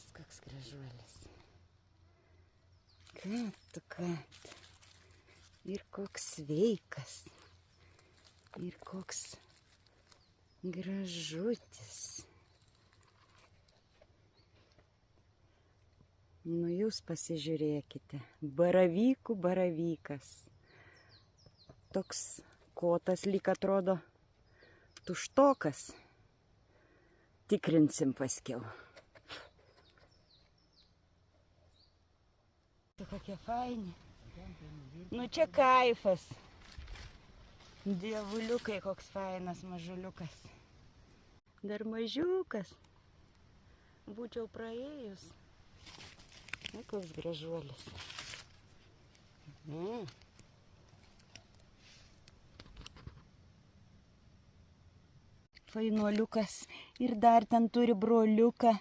Vis koks gražuolis. Kad. Ir koks sveikas. Ir koks gražutis. Nu jūs pasižiūrėkite. Baravykų baravykas. Toks kotas lyg atrodo tuštokas. Tikrinsim paskiau. Kokie faini. Nu čia kaifas. Dievuliukai, koks fainas mažuliukas. Dar mažiukas. Būčiau praėjus. Nu, koks gražuolis. Fainuoliukas. Ir dar ten turi broliuką.